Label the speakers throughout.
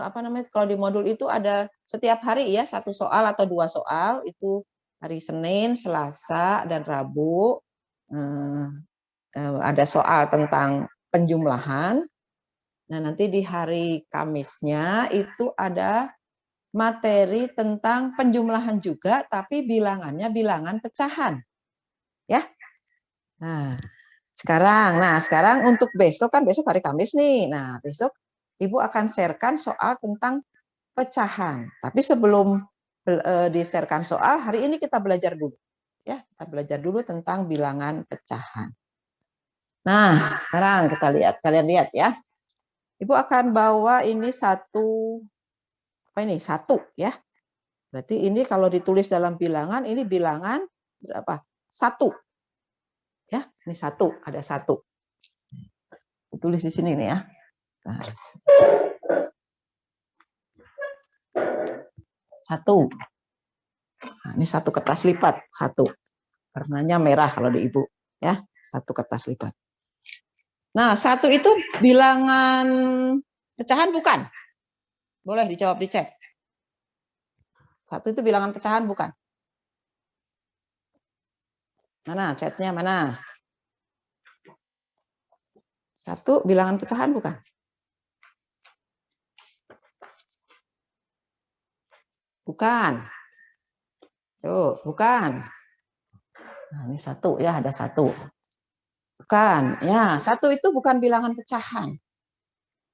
Speaker 1: apa namanya, kalau di modul itu ada setiap hari ya, 1 soal atau 2 soal, itu hari Senin, Selasa, dan Rabu. Ada soal tentang penjumlahan. Nah, nanti di hari Kamisnya itu ada materi tentang penjumlahan juga, tapi bilangannya bilangan pecahan. Ya. Nah, sekarang untuk besok kan besok hari Kamis nih. Nah, besok Ibu akan sharekan soal tentang pecahan. Tapi sebelum di-sharekan soal, hari ini kita belajar dulu. Ya, kita belajar dulu tentang bilangan pecahan. Nah, sekarang kita lihat, kalian lihat ya. Ibu akan bawa ini satu ya. Berarti ini kalau ditulis dalam bilangan, ini bilangan berapa? 1. Ya, ini 1, ada 1. Tulis di sini nih ya. Nah, 1. Nah, ini 1 kertas lipat, 1. Warnanya merah kalau di Ibu, ya. 1 kertas lipat. Nah, 1 itu bilangan pecahan bukan? Boleh dijawab di chat. 1 itu bilangan pecahan bukan? Mana chatnya mana? 1 bilangan pecahan bukan? Bukan. Tuh, bukan. Nah, ini 1 ya, ada 1. Bukan. Ya, 1 itu bukan bilangan pecahan.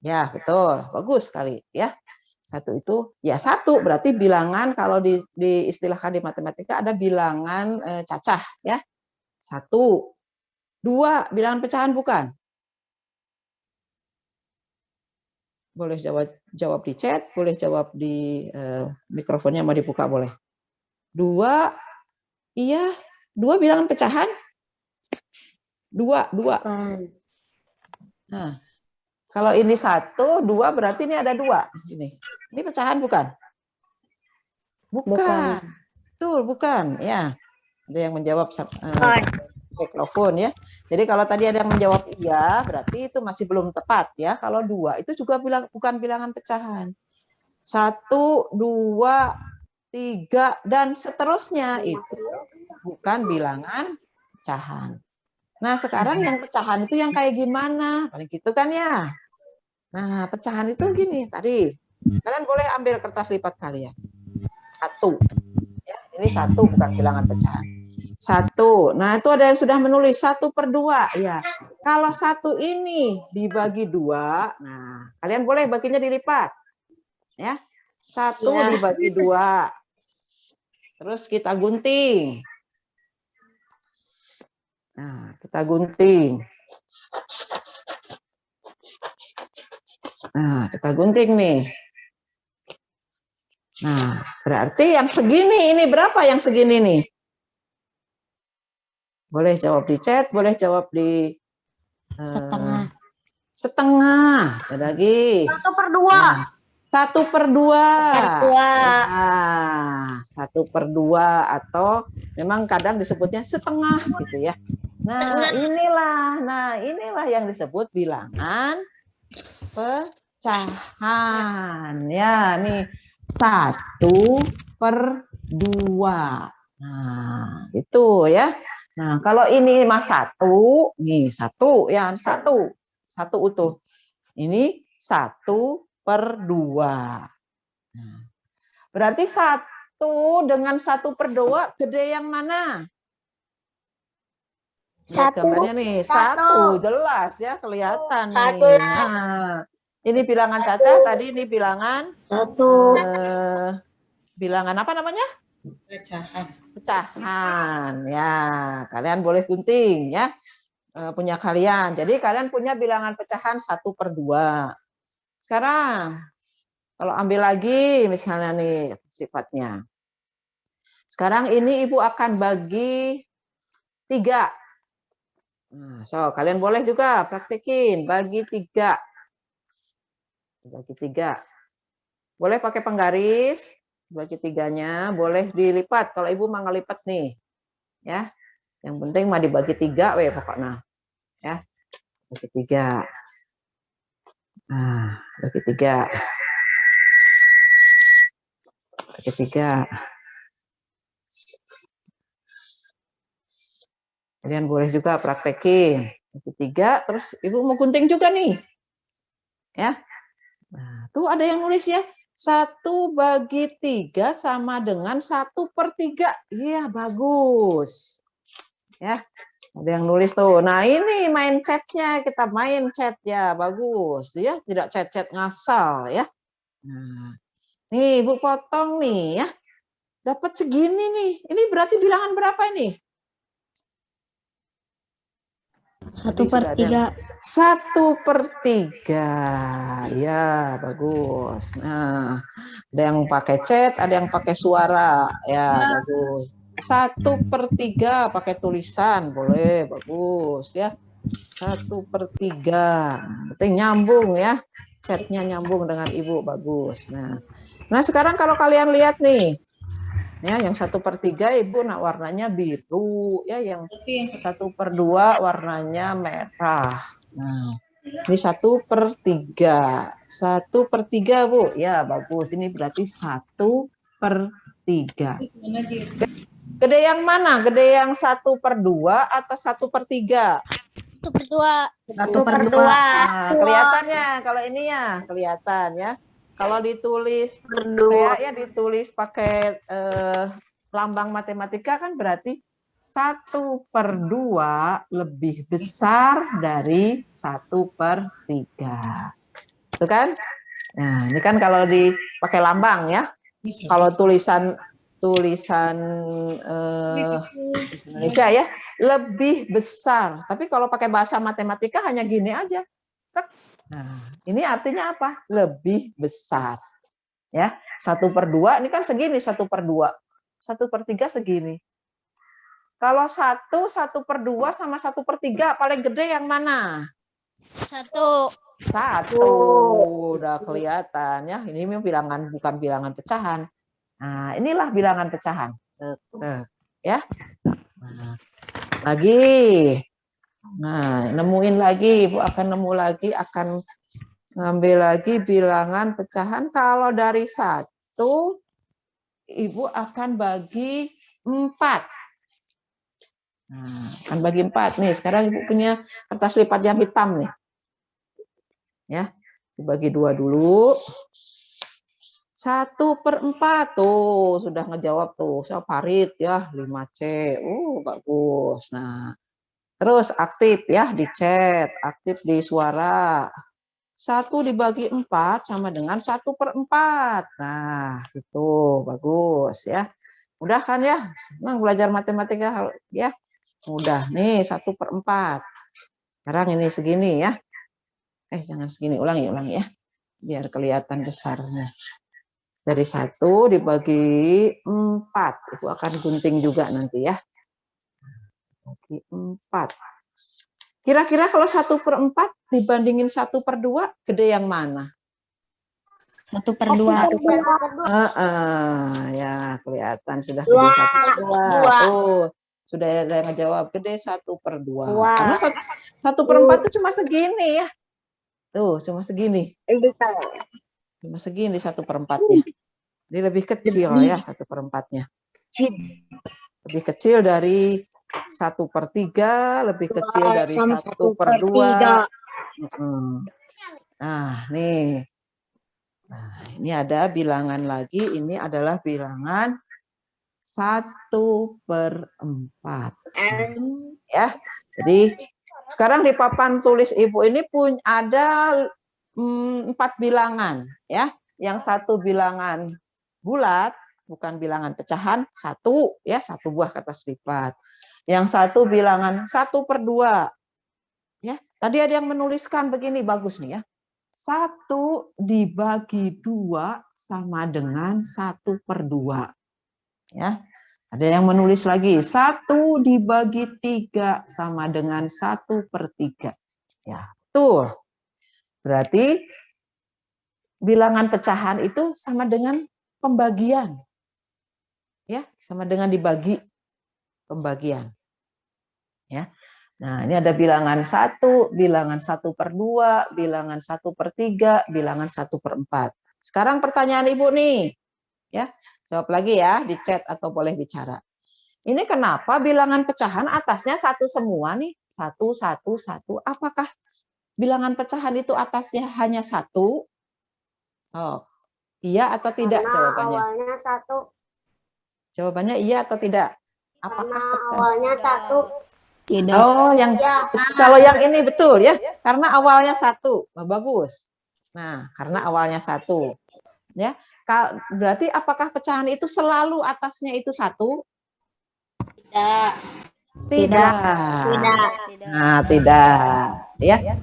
Speaker 1: Ya, betul. Bagus sekali ya. 1 itu ya 1 berarti bilangan kalau diistilahkan di matematika ada bilangan cacah ya. 1. 2 bilangan pecahan bukan? Boleh jawab di chat, boleh jawab di mikrofonnya mau dibuka boleh. 2 iya, 2 bilangan pecahan? 2. Nah, kalau ini 1, 2 berarti ini ada 2. Ini pecahan bukan? Bukan. Betul, bukan. Ya. Ada yang menjawab mikrofon ya. Jadi kalau tadi ada yang menjawab iya, berarti itu masih belum tepat ya. Kalau 2 itu juga bukan bilangan pecahan. 1, 2, 3 dan seterusnya itu bukan bilangan pecahan. Nah, sekarang yang pecahan itu yang kayak gimana? Paling gitu kan ya. Nah, pecahan itu gini tadi. Kalian boleh ambil kertas lipat kalian. 1. Ya, ini 1 bukan bilangan pecahan. 1. Nah, itu ada yang sudah menulis 1/2 ya. Kalau 1 ini dibagi 2, nah, kalian boleh baginya dilipat. Ya. 1 dibagi 2. Terus kita gunting. Nah, kita gunting. Nah, kita gunting nih. Nah, berarti yang segini ini berapa yang segini nih? Boleh jawab di chat, boleh jawab di setengah. Ada lagi.
Speaker 2: 1/2.
Speaker 1: Nah, 1/2. Nah, 1/2 atau memang kadang disebutnya setengah gitu ya. Nah, inilah yang disebut bilangan pecahan. Ya, nih 1/2. Nah, itu ya. Nah, kalau ini mas 1, nih 1 ya, 1 utuh. Ini 1/2. Nah, berarti 1 dengan 1/2 gede yang mana? Lihat gambarnya nih, 1 jelas ya, kelihatan nih. Nah, ini bilangan cacah, tadi ini bilangan bilangan apa namanya? Pecahan. Ya, kalian boleh gunting ya. Punya kalian. Jadi kalian punya bilangan pecahan 1/2. Sekarang kalau ambil lagi misalnya nih sifatnya. Sekarang ini Ibu akan bagi 3. Nah, kalian boleh juga praktekin bagi 3. Bagi 3. Boleh pakai penggaris, bagi 3-nya, boleh dilipat kalau Ibu mau ngelipat nih. Ya. Yang penting mah dibagi 3 pokoknya. Ya. Bagi 3. Nah, bagi 3. pakai 3. Kalian boleh juga praktekin. 3, terus Ibu mau gunting juga nih. Ya. Nah, tuh ada yang nulis ya. 1/3 sama dengan 1/3. Iya, bagus. Ya, ada yang nulis tuh. Nah, ini main chatnya, kita main chat ya, bagus. Ya, tidak chat-chat ngasal ya. Nah, nih Ibu potong nih ya. Dapat segini nih. Ini berarti bilangan berapa ini?
Speaker 2: 1/3.
Speaker 1: 1/3. Ya, bagus. Nah, ada yang pakai chat, ada yang pakai suara. Ya, bagus. 1/3 pakai tulisan, boleh, bagus ya. 1/3. Berarti nyambung ya. Chatnya nyambung dengan Ibu, bagus. Nah, sekarang kalau kalian lihat nih, ya, yang 1/3 Ibu nak warnanya biru, ya, yang 1/2 warnanya merah. Nah, ini 1/3. 1/3 Bu, ya bagus. Ini berarti 1/3. Gede yang mana? Gede yang 1/2 atau 1/3?
Speaker 2: 1/2.
Speaker 1: 1/2. Nah, kelihatannya kalau ini ya kelihatan ya. Kalau ditulis kayak ya ditulis pakai lambang matematika kan berarti 1/2 lebih besar dari 1/3. Itu kan? Nah, ini kan kalau dipakai lambang ya. Kalau tulisan Indonesia ya lebih besar. Tapi kalau pakai bahasa matematika hanya gini aja. Nah, ini artinya apa? Lebih besar. Ya, 1/2 ini kan segini 1/2. 1/3 segini. Kalau 1/2 sama 1/3 paling gede yang mana?
Speaker 2: 1.
Speaker 1: 1. Udah kelihatan ya. Ini memang bilangan bukan bilangan pecahan. Nah, inilah bilangan pecahan. Ya. Nah, lagi. Nah, nemuin lagi, Ibu akan nemu lagi, akan ngambil lagi bilangan pecahan. Kalau dari 1, Ibu akan bagi 4. Nah, akan bagi 4 nih. Sekarang Ibu punya kertas lipat yang hitam nih. Ya, dibagi 2 dulu. 1/4 tuh sudah ngejawab tuh. Saya Farid ya 5C. Bagus. Nah, terus aktif ya di chat, aktif di suara. 1 dibagi 4 sama dengan 1/4. Nah, itu bagus ya. Mudah kan ya? Senang belajar matematika ya. Mudah nih 1/4. Sekarang ini segini ya. Jangan segini, ulangi ya. Biar kelihatan besarnya. Dari 1 dibagi 4. Ibu akan gunting juga nanti ya. Bagi 4. Kira-kira kalau 1/4 dibandingin 1/2, gede yang mana?
Speaker 2: 1/2.
Speaker 1: Ya, kelihatan sudah gede 1/2. Tuh, sudah ada yang ngejawab gede 1/2. Karena 1/4 itu cuma segini ya. Tuh, cuma segini. Cuma segini 1/4-nya. Ini lebih kecil ya 1/4-nya. Lebih kecil dari 1/3, lebih kecil dari 1/2. Nah, nih. Nah, ini ada bilangan lagi. Ini adalah bilangan 1/4. Ya, jadi sekarang di papan tulis Ibu ini pun ada 4 bilangan ya. Yang satu bilangan bulat, bukan bilangan pecahan, 1 ya, 1 buah kertas lipat. Yang satu bilangan 1/2. Ya, tadi ada yang menuliskan begini, bagus nih ya. 1 dibagi 2 sama dengan 1/2. Ya. Ada yang menulis lagi, 1 dibagi 3 sama dengan 1/3. Ya, betul. Berarti bilangan pecahan itu sama dengan pembagian. Ya, sama dengan dibagi, pembagian. Ya. Nah, ini ada bilangan 1, bilangan 1/2, bilangan 1/3, bilangan 1/4. Sekarang pertanyaan Ibu nih. Ya, jawab lagi ya di chat atau boleh bicara. Ini kenapa bilangan pecahan atasnya satu semua nih? Satu, satu, satu. Apakah bilangan pecahan itu atasnya hanya satu? Oh, iya atau tidak
Speaker 3: Karena
Speaker 1: jawabannya?
Speaker 3: awalnya satu.
Speaker 1: Jawabannya iya atau tidak? Apakah
Speaker 3: Karena
Speaker 1: pecah?
Speaker 3: awalnya satu.
Speaker 2: Tidak.
Speaker 1: Oh, yang
Speaker 3: Ya.
Speaker 1: kalau yang ini betul ya, karena awalnya satu. Oh, bagus. Nah, karena awalnya satu. Ya, berarti apakah pecahan itu selalu atasnya itu satu?
Speaker 3: Tidak.
Speaker 1: Tidak.
Speaker 3: Tidak.
Speaker 1: Nah, tidak. Ya,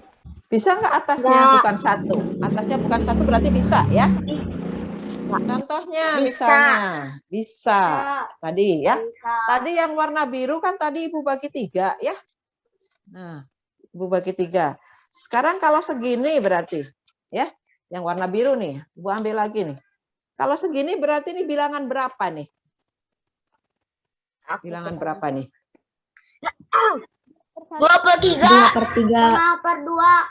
Speaker 1: bisa nggak atasnya
Speaker 3: Nggak.
Speaker 1: bukan satu? Atasnya bukan satu berarti bisa ya? Contohnya
Speaker 3: Bisa.
Speaker 1: misalnya bisa. Tadi ya.
Speaker 3: Bisa.
Speaker 1: Tadi yang warna biru kan tadi Ibu bagi 3 ya. Nah, Ibu bagi 3. Sekarang kalau segini berarti ya. Yang warna biru nih, Ibu ambil lagi nih. Kalau segini berarti ini bilangan berapa nih? Bilangan berapa nih?
Speaker 2: 2/3.
Speaker 3: 5/2.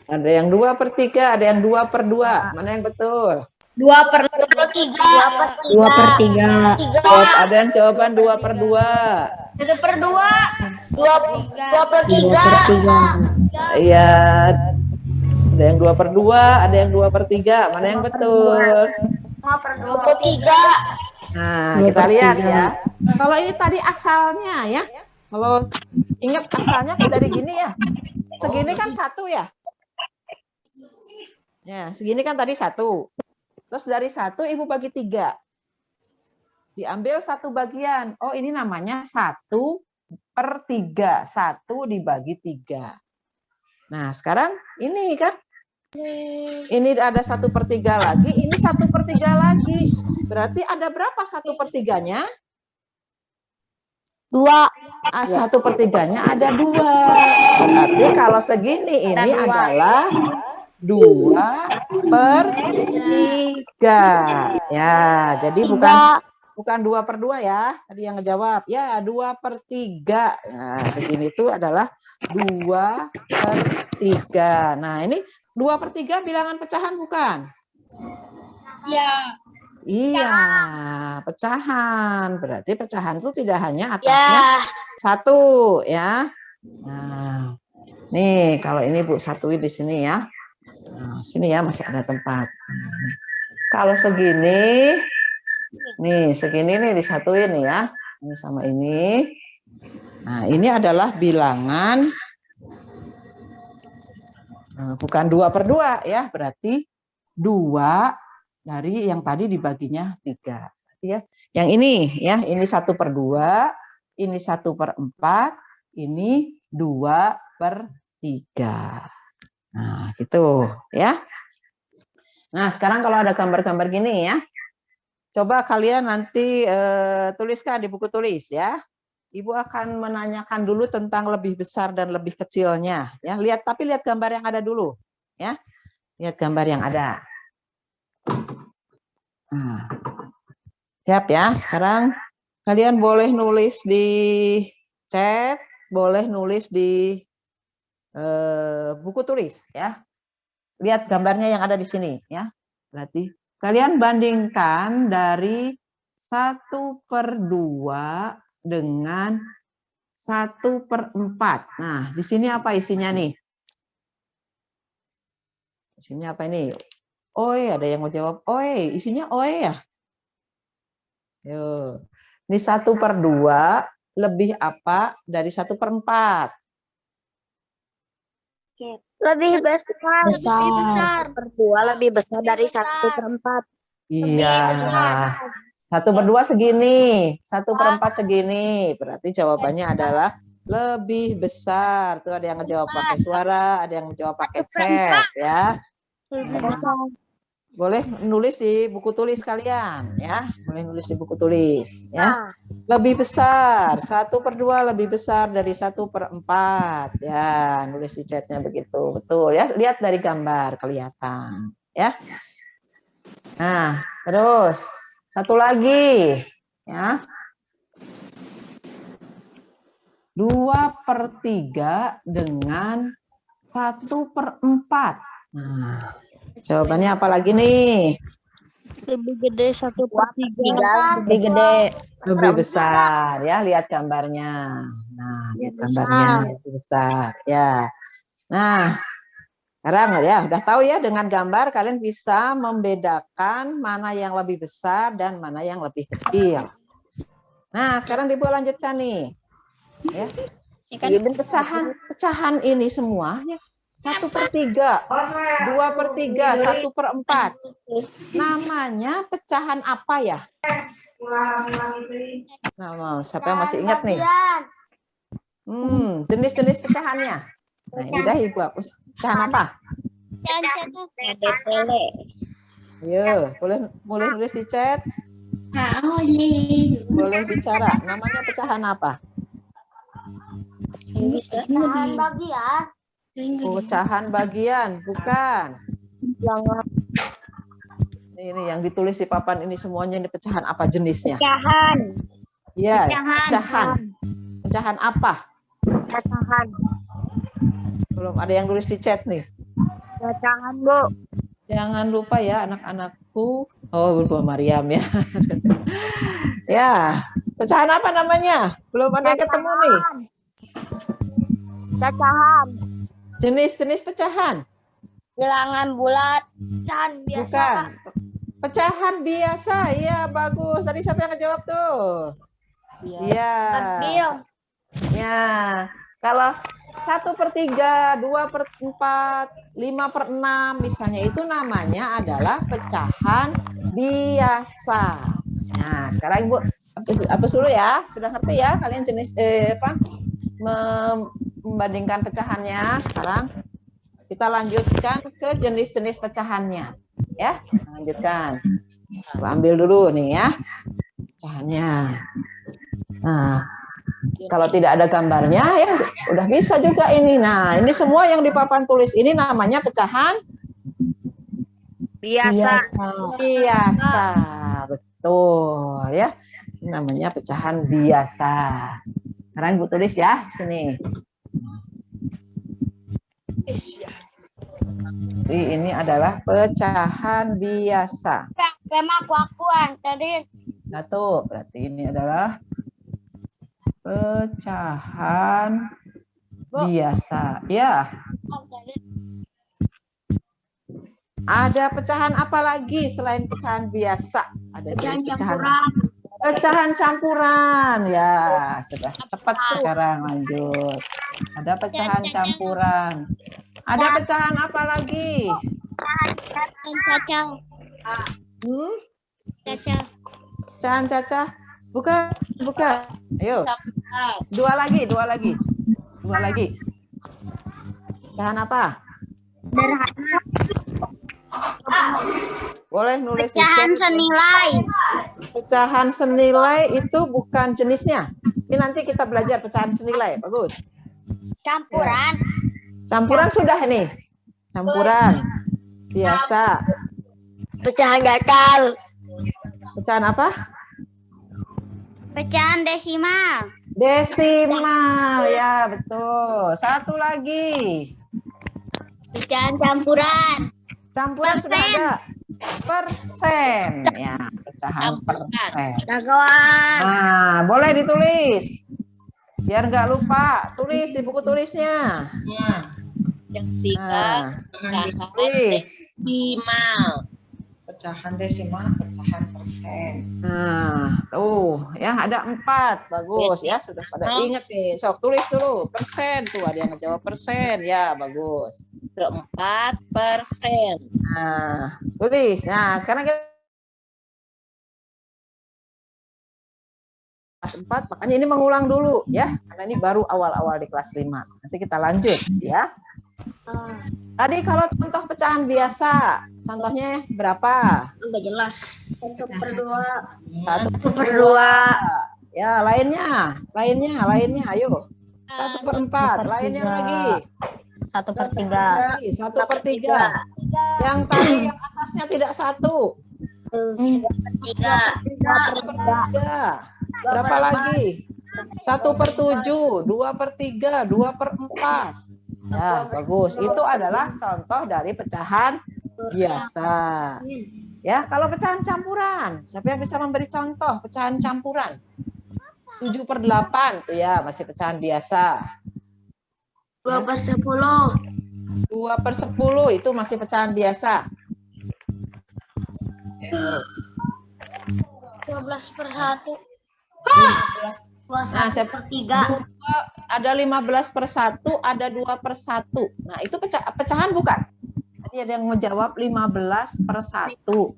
Speaker 1: Ada yang 2/3, ada yang 2/2. Mana yang betul?
Speaker 3: 2/3.
Speaker 2: 2/3.
Speaker 1: Ada yang jawaban 2/2.
Speaker 3: 1/2. 2/3.
Speaker 1: Iya. Ada yang 2/2, ada yang 2/3. Mana yang betul?
Speaker 3: 2/3.
Speaker 1: Nah, kita lihat ya. Kalau ini tadi asalnya ya. Kalau ingat asalnya kan dari gini ya. Segini kan satu ya. Ya, segini kan tadi satu. Terus dari satu Ibu bagi 3. Diambil satu bagian. Oh, ini namanya 1/3. 1 dibagi 3. Nah, sekarang ini kan. Ini ada 1/3 lagi, ini 1/3 lagi. Berarti ada berapa 1/3-nya?
Speaker 2: 2.
Speaker 1: 1/3-nya ada 2. Berarti kalau segini ini adalah 2/3. Ya, jadi bukan 2/2 ya. Tadi yang ngejawab. Ya, 2/3. Nah, segini itu adalah 2/3. Nah, ini 2/3 bilangan pecahan bukan?
Speaker 3: Ya.
Speaker 1: Iya, pecahan. Berarti pecahan itu tidak hanya atasnya satu ya. Nah, nih kalau ini Bu satuin di sini ya. Nah, sini ya masih ada tempat. Kalau segini, nih segini nih disatuin nih ya. Ini sama ini. Nah, ini adalah bilangan bukan 2/2 ya, berarti 2 dari yang tadi dibaginya 3. Ya. Yang ini ya, ini 1/2, ini 1/4, ini 2/3. Nah, gitu ya. Nah, sekarang kalau ada gambar-gambar gini ya, coba kalian nanti tuliskan di buku tulis ya. Ibu akan menanyakan dulu tentang lebih besar dan lebih kecilnya. Ya, tapi lihat gambar yang ada dulu. Ya, lihat gambar yang ada. Nah, siap ya. Sekarang kalian boleh nulis di chat, boleh nulis di buku tulis. Ya, lihat gambarnya yang ada di sini. Ya, berarti kalian bandingkan dari 1/2 dengan 1/4. Nah, di sini apa isinya nih? Isinya apa ini? Oi, ada yang mau jawab. Oi, isinya oi ya? Yo. Ini 1/2 lebih apa dari 1/4?
Speaker 3: Lebih besar.
Speaker 2: Besar.
Speaker 3: 1/2 lebih besar dari 1/4.
Speaker 1: Iya. 1/2 segini, 1/4 segini. Berarti jawabannya adalah lebih besar. Tuh ada yang ngejawab pakai suara, ada yang menjawab pakai chat ya. Boleh nulis di buku tulis kalian ya. Boleh nulis di buku tulis ya. Lebih besar, 1/2 lebih besar dari 1/4 ya. Nulis di chatnya begitu. Betul ya. Lihat dari gambar kelihatan ya. Nah, terus satu lagi ya. 2/3 dengan 1/4. Nah, jawabannya apa lagi nih?
Speaker 2: Lebih gede 1/3.
Speaker 3: Lebih gede.
Speaker 1: Lebih besar ya, lihat gambarnya. Nah, lihat gambarnya lebih besar ya. Nah, sekarang ya udah tahu ya, dengan gambar kalian bisa membedakan mana yang lebih besar dan mana yang lebih kecil. Nah, sekarang Ibu lanjutkan nih. Ya. Pecahan ini semua ya, 1/3, 2/3, 1/4. Namanya pecahan apa ya? Nah, siapa yang masih ingat nih? Jenis-jenis pecahannya. Nah, ini dah Ibu hapus. Pecahan apa? Ayo, boleh nulis di chat. Boleh bicara. Namanya pecahan apa?
Speaker 3: Pecahan bagian.
Speaker 1: Pecahan bagian, bukan. Ini yang ditulis di papan ini semuanya, ini pecahan apa jenisnya?
Speaker 3: Pecahan.
Speaker 1: Iya, pecahan. Pecahan apa?
Speaker 3: Pecahan.
Speaker 1: Belum ada yang nulis di chat nih.
Speaker 3: Pecahan, Bu.
Speaker 1: Jangan lupa ya anak-anakku. Oh, Bu Mariam ya. Ya, pecahan apa namanya? Belum ada yang ketemu nih.
Speaker 3: Pecahan.
Speaker 1: Jenis-jenis pecahan.
Speaker 3: Bilangan bulat. Pecahan biasa.
Speaker 1: Bukan. Pecahan biasa. Ya, bagus. Tadi siapa yang ngejawab tuh? Iya. Ya. Kalau 1/3, 2/4, 5/6 misalnya, itu namanya adalah pecahan biasa. Nah, sekarang Ibu hapus dulu ya. Sudah ngerti ya kalian jenis membandingkan pecahannya. Sekarang kita lanjutkan ke jenis-jenis pecahannya. Ya, lanjutkan. Ambil dulu nih ya pecahannya. Nah, kalau tidak ada gambarnya ya udah bisa juga ini. Nah, ini semua yang di papan tulis ini namanya pecahan
Speaker 3: Biasa.
Speaker 1: biasa. Betul ya. Ini namanya pecahan biasa. Sekarang Ibu tulis ya sini. Jadi ini adalah pecahan biasa.
Speaker 3: Tema kuakuan tadi.
Speaker 1: Satu, berarti ini adalah pecahan biasa. Ya. Ada pecahan apa lagi selain pecahan biasa? Ada jenis pecahan. Pecahan campuran. Ya, sudah cepat sekarang lanjut. Ada pecahan campuran. Ada pecahan apa lagi?
Speaker 2: Cacah. Cacah.
Speaker 1: Pecahan cacah? Bukan. Ayo. Dua lagi. Pecahan apa?
Speaker 3: Sederhana.
Speaker 1: Boleh nulis di
Speaker 3: Pecahan
Speaker 1: chat.
Speaker 3: senilai.
Speaker 1: Pecahan senilai itu bukan jenisnya. Ini nanti kita belajar pecahan senilai. Bagus.
Speaker 3: Campuran.
Speaker 1: Campuran sudah nih. Campuran. Biasa.
Speaker 3: Pecahan datar.
Speaker 1: Pecahan apa?
Speaker 3: Pecahan desimal.
Speaker 1: Desimal. Ya, betul. Satu lagi.
Speaker 3: Pecahan campuran.
Speaker 1: Campuran sudah ada. Persen. Ya, pecahan persen.
Speaker 3: Jagoan.
Speaker 1: Nah, boleh ditulis. Biar nggak lupa. Tulis di buku tulisnya.
Speaker 4: Yang tiga,
Speaker 1: Nah, tulis.
Speaker 4: desimal. Pecahan desimal, pecahan persen.
Speaker 1: Nah, tuh ya ada 4. Bagus ya, sudah pada ingat nih. Sok tulis dulu persen, tuh ada yang ngejawab persen. Ya, bagus.
Speaker 4: 4%.
Speaker 1: Nah, tulis. Nah, sekarang kita kelas 4, makanya ini mengulang dulu ya, karena ini baru awal-awal di kelas 5. Nanti kita lanjut ya. Tadi kalau contoh pecahan biasa, contohnya berapa?
Speaker 3: Enggak jelas. 1/2.
Speaker 1: 1/2. Ya, lainnya, ayo. 1/4, lainnya lagi.
Speaker 2: 1/3.
Speaker 1: 1/3. Yang tadi yang atasnya tidak 1.
Speaker 3: 1/3.
Speaker 1: 1/3. Berapa lagi? 1/7, 2/3, 2/4. Ya, bagus. Itu adalah contoh dari pecahan biasa. Ya, kalau pecahan campuran, siapa yang bisa memberi contoh pecahan campuran? 7/8 tuh ya, masih pecahan biasa.
Speaker 3: 2/10.
Speaker 1: 2/10 itu masih pecahan biasa.
Speaker 3: 12/1.
Speaker 1: 15.
Speaker 3: 21
Speaker 1: Nah, siapa?
Speaker 3: per 3.
Speaker 1: Ada 15/1, ada 2/1. Nah, itu pecahan bukan? Tadi ada yang menjawab 15/1.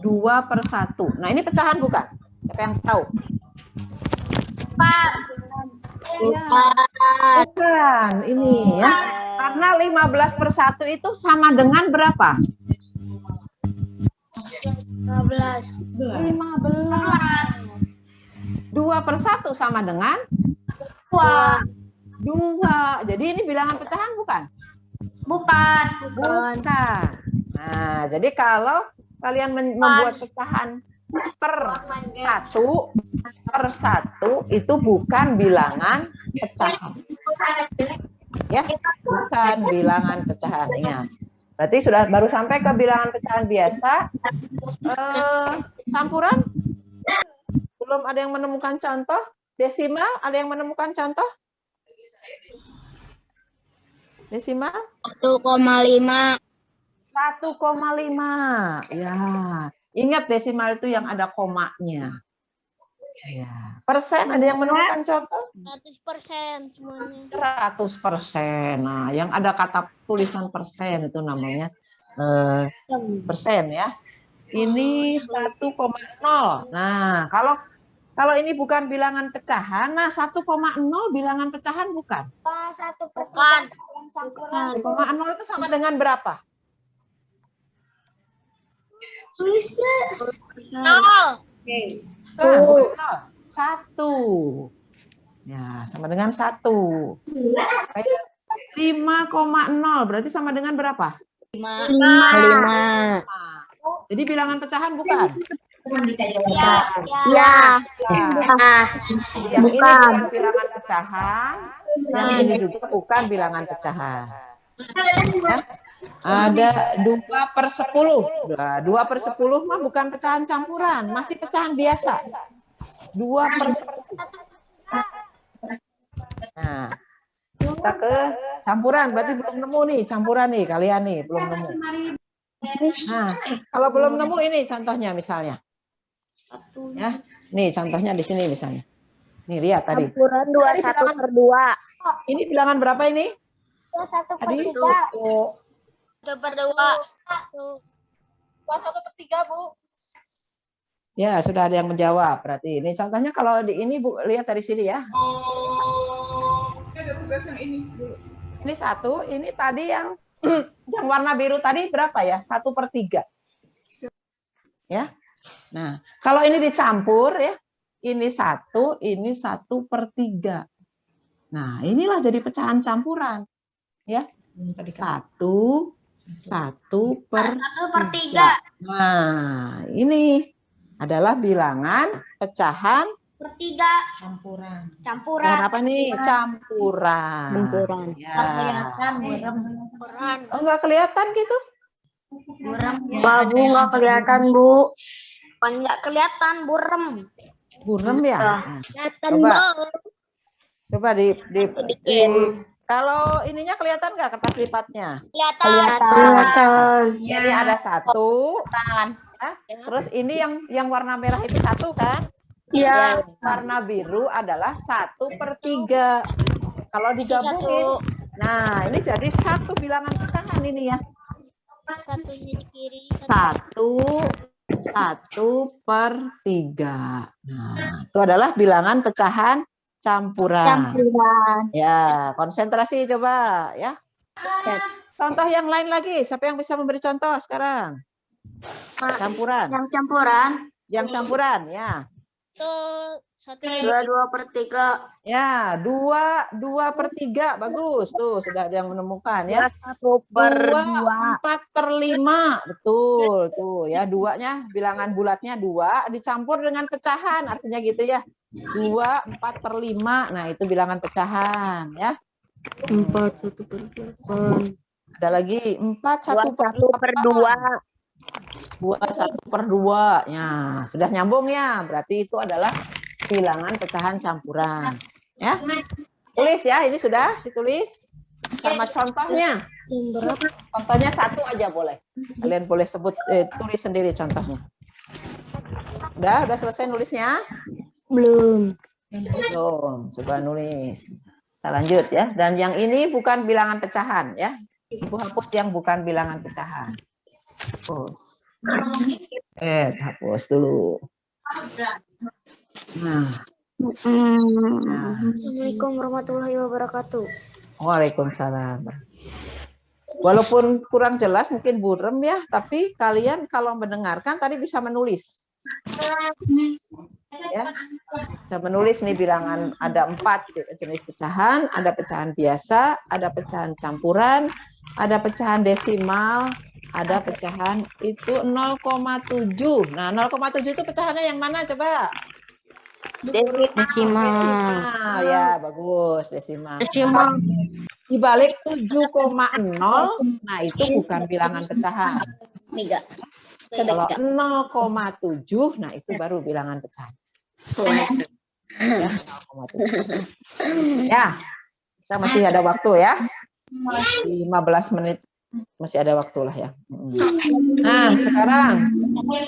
Speaker 1: 2/1. Nah, ini pecahan bukan? Siapa yang tahu? Ya, bukan. Ini ya. Karena 15/1 itu sama dengan berapa?
Speaker 3: 15.
Speaker 1: 15. 2/1 sama dengan 2. Jadi ini bilangan pecahan bukan?
Speaker 3: Bukan.
Speaker 1: Bukan. Nah, jadi kalau kalian membuat pecahan per 1/1 itu bukan bilangan pecahan. Ya, bukan bilangan pecahan. Ingat. Berarti sudah baru sampai ke bilangan pecahan biasa. Campuran? Belum ada yang menemukan contoh. Desimal, ada yang menemukan contoh? Desimal?
Speaker 3: 1,5.
Speaker 1: 1,5. Ya, ingat desimal itu yang ada komanya. Ya. Persen, ada yang menemukan contoh?
Speaker 2: 100% semuanya.
Speaker 1: 100%. Nah, yang ada kata tulisan persen itu namanya persen ya. Ini 1,0. Nah, kalau ini bukan bilangan pecahan, nah 1,0 bilangan pecahan bukan?
Speaker 3: 1/1.
Speaker 1: 1,0 itu sama dengan berapa?
Speaker 3: Tulisnya
Speaker 1: 0. 1. Ya, sama dengan 1. 5,0 berarti sama dengan berapa?
Speaker 2: 5.
Speaker 1: Jadi bilangan pecahan bukan?
Speaker 3: Ya.
Speaker 1: Ya. Yang ini bukan bilangan pecahan, yang ini juga bukan bilangan pecahan. Ya. Ada 2/10. 2/10 mah bukan pecahan campuran, masih pecahan biasa. 2/10. Nah, kita ke campuran, berarti belum nemu nih campuran nih kalian nih, belum nemu. Nah, kalau belum nemu ini contohnya misalnya. Ya, nih contohnya di sini misalnya. Nih lihat tadi.
Speaker 2: Campuran 21/2.
Speaker 1: Ini bilangan berapa ini?
Speaker 3: 1/3. 1/2.
Speaker 2: 21/3, Bu.
Speaker 1: Ya, sudah ada yang menjawab. Berarti ini contohnya kalau di ini Bu, lihat dari sini ya. Ini 1, ini tadi yang yang warna biru tadi berapa ya? 1/3. Ya. Nah, kalau ini dicampur ya, ini 1, ini 1/3. Nah, inilah jadi pecahan campuran. Ya. 1/3. Nah, ini adalah bilangan pecahan
Speaker 3: per 3.
Speaker 4: Campuran.
Speaker 1: dan apa nih? Campuran. Ya. Oh, nggak kelihatan gitu?
Speaker 2: Babu nggak kelihatan, Bu. Nggak kelihatan, burem.
Speaker 1: Burem ya? Nah, coba di kalau ininya kelihatan nggak kertas lipatnya?
Speaker 2: Kelihatan.
Speaker 1: Ini ada 1. Ya. Terus ini yang warna merah itu 1 kan?
Speaker 2: Iya.
Speaker 1: Yang warna biru adalah 1/3. Kalau digabungin, nah ini jadi 1 bilangan pecahan ini ya.
Speaker 2: Satunya di kiri.
Speaker 1: 1/3. Nah, itu adalah bilangan pecahan campuran. Ya, konsentrasi coba ya. Contoh yang lain lagi, siapa yang bisa memberi contoh sekarang? Campuran.
Speaker 3: Yang campuran.
Speaker 1: Yang campuran ya.
Speaker 3: 2/3.
Speaker 1: Ya, 2/3 bagus tuh, sudah ada yang menemukan ya.
Speaker 2: 1/2.
Speaker 1: 4/5 betul tuh ya, 2-nya bilangan bulatnya 2 dicampur dengan pecahan artinya gitu ya. 2/4/5. Nah, itu bilangan pecahan ya.
Speaker 2: 4/1/8.
Speaker 1: Ada lagi 4/1/2. 1/2. Ya, sudah nyambung ya. Berarti itu adalah bilangan pecahan campuran. Ya. Tulis ya, ini sudah ditulis sama contohnya. Contohnya 1 aja boleh. Kalian boleh sebut tulis sendiri contohnya. Udah selesai nulisnya?
Speaker 2: Belum.
Speaker 1: Belum, coba nulis. Kita lanjut ya. Dan yang ini bukan bilangan pecahan ya. Ibu hapus yang bukan bilangan pecahan. Hapus. Hapus dulu. Nah.
Speaker 2: Assalamualaikum warahmatullahi wabarakatuh.
Speaker 1: Waalaikumsalam. Walaupun kurang jelas mungkin burem ya, tapi kalian kalau mendengarkan tadi bisa menulis. Ya. Bisa menulis nih bilangan ada 4 jenis pecahan, ada pecahan biasa, ada pecahan campuran, ada pecahan desimal, ada pecahan itu 0,7. Nah, 0,7 itu pecahannya yang mana coba? Desimal. Ya, bagus, desimal. Di balik 7,0, nah itu bukan bilangan pecahan. Kalau 0,7, nah itu baru bilangan pecahan. Ya, 0,7. Ya, kita masih ada waktu ya. 15 menit masih ada waktu lah ya. Nah, sekarang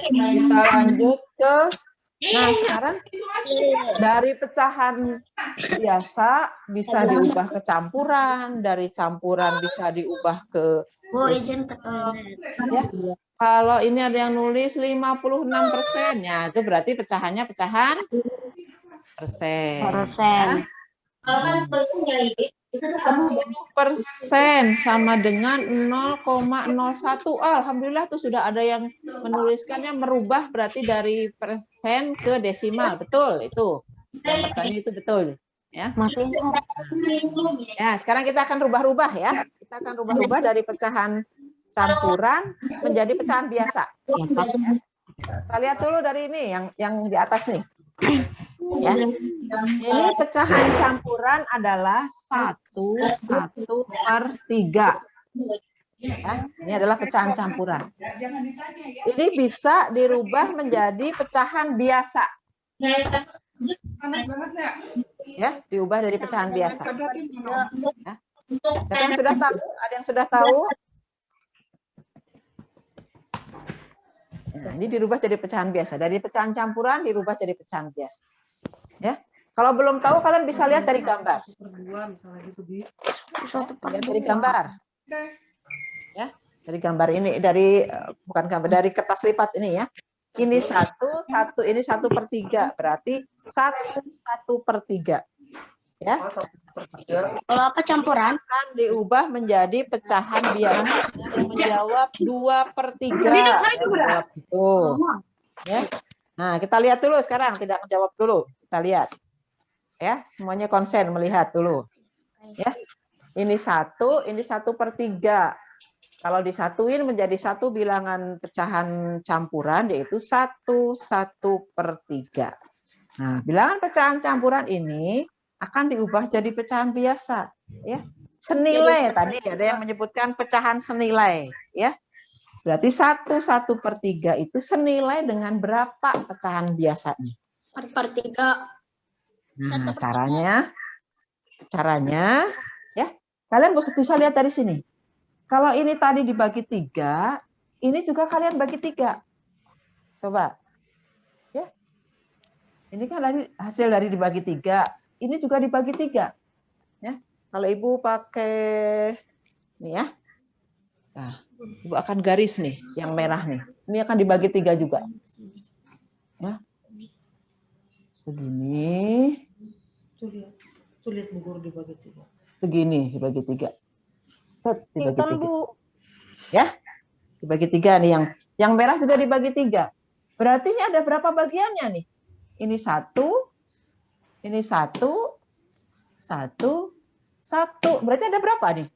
Speaker 1: kita lanjut ke sekarang dari pecahan biasa bisa diubah ke campuran, dari campuran bisa diubah ke ya. Kalau ini ada yang nulis 56%, ya itu berarti pecahannya pecahan persen. Ya. 10% sama dengan 0,01. Alhamdulillah tuh sudah ada yang menuliskannya merubah berarti dari persen ke desimal. Betul itu. Yang pertanyaan itu betul. Ya. Ya, sekarang kita akan rubah-rubah ya. Kita akan rubah-rubah dari pecahan campuran menjadi pecahan biasa. Kita lihat dulu dari ini yang di atas nih. Ya. Ini pecahan campuran adalah 1/3. Ya, ini adalah pecahan campuran. Ini bisa dirubah menjadi pecahan biasa. Ya, diubah dari pecahan biasa. Ya. Siapa yang sudah tahu? Ada yang sudah tahu? Nah, ini dirubah jadi pecahan biasa. Dari pecahan campuran dirubah jadi pecahan biasa. Ya. Kalau belum tahu kalian bisa lihat dari gambar. Lihat dari gambar. Ya, dari gambar ini bukan gambar dari kertas lipat ini ya. Ini 1 ini 1/3 berarti 1/3. Ya.
Speaker 2: Kalau apa campuran?
Speaker 1: Akan diubah menjadi pecahan biasa yang menjawab 2/3. Menjawab itu. Ya. Nah, kita lihat dulu sekarang, tidak menjawab dulu. Kita lihat. Ya, semuanya konsen melihat dulu. Ya. Ini 1, ini 1/3. Kalau disatuin menjadi satu bilangan pecahan campuran yaitu 1/3. Nah, bilangan pecahan campuran ini akan diubah jadi pecahan biasa, ya. Senilai tadi ada yang menyebutkan pecahan senilai, ya. Berarti 1/3 itu senilai dengan berapa pecahan biasanya?
Speaker 3: 1/3.
Speaker 1: Nah, caranya, ya, kalian bisa lihat dari sini. Kalau ini tadi dibagi 3, ini juga kalian bagi 3. Coba, ya. Ini kan hasil dari dibagi 3. Ini juga dibagi 3. Ya. Kalau Ibu pakai ini ya. Nah, Ibu akan garis nih, yang merah nih. Ini akan dibagi 3 juga. Ya. Segini.
Speaker 4: Lihat Bu Guru dibagi 3.
Speaker 1: Segini dibagi 3. Set dibagi 3. Ya. Dibagi 3 nih yang merah juga dibagi 3. Berarti ini ada berapa bagiannya nih? Ini 1. Ini 1, 1. Berarti ada berapa nih?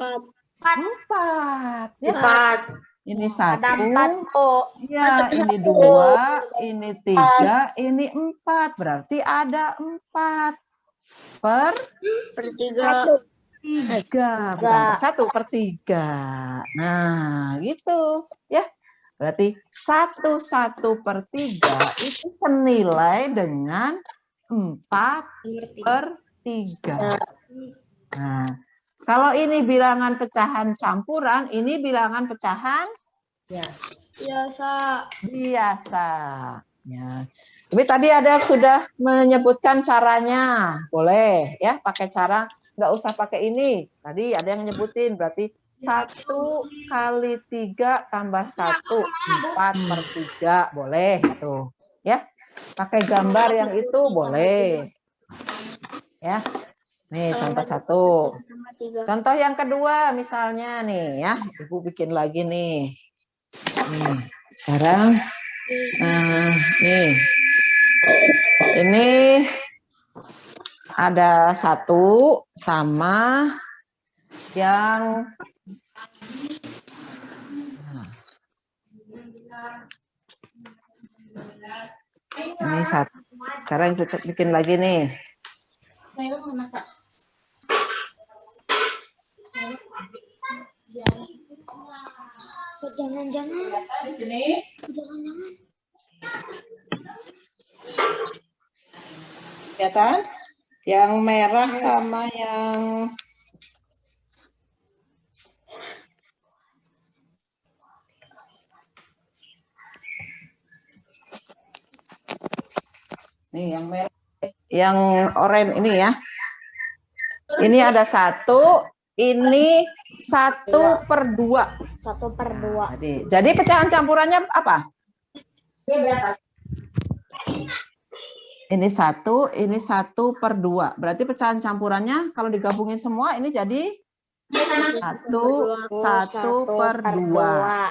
Speaker 1: 4. Ya.
Speaker 3: 4.
Speaker 1: Ini 1.
Speaker 3: Ada 4 kok.
Speaker 1: Ya, ini 2, ini 3, ini 4. Berarti ada 4 per
Speaker 3: 3.
Speaker 1: 3. Bukan per 1/3. Nah, gitu. Ya. Berarti 1/1/3 itu senilai dengan 4/3. Nah, kalau ini bilangan pecahan campuran, ini bilangan pecahan
Speaker 3: Biasa.
Speaker 1: biasa. Ya. Tapi tadi ada yang sudah menyebutkan caranya. Boleh ya, pakai cara, nggak usah pakai ini. Tadi ada yang nyebutin, berarti 1 kali 3 tambah 1, 4/3. Boleh itu. Ya, pakai gambar yang itu boleh. Ya, nih contoh 1. Contoh yang kedua misalnya nih ya, Ibu bikin lagi nih. Nih, sekarang nih. Ini ada 1 sama yang ini 1. Sekarang bikin lagi nih. Kelihatan? Yang merah sama yang nih, yang merah, yang oranye ini ya. Ini ada 1, ini 1/2.
Speaker 3: 1/2.
Speaker 1: Jadi pecahan campurannya apa? Ini 1, ini 1/2. Berarti pecahan campurannya kalau digabungin semua ini jadi 1/2.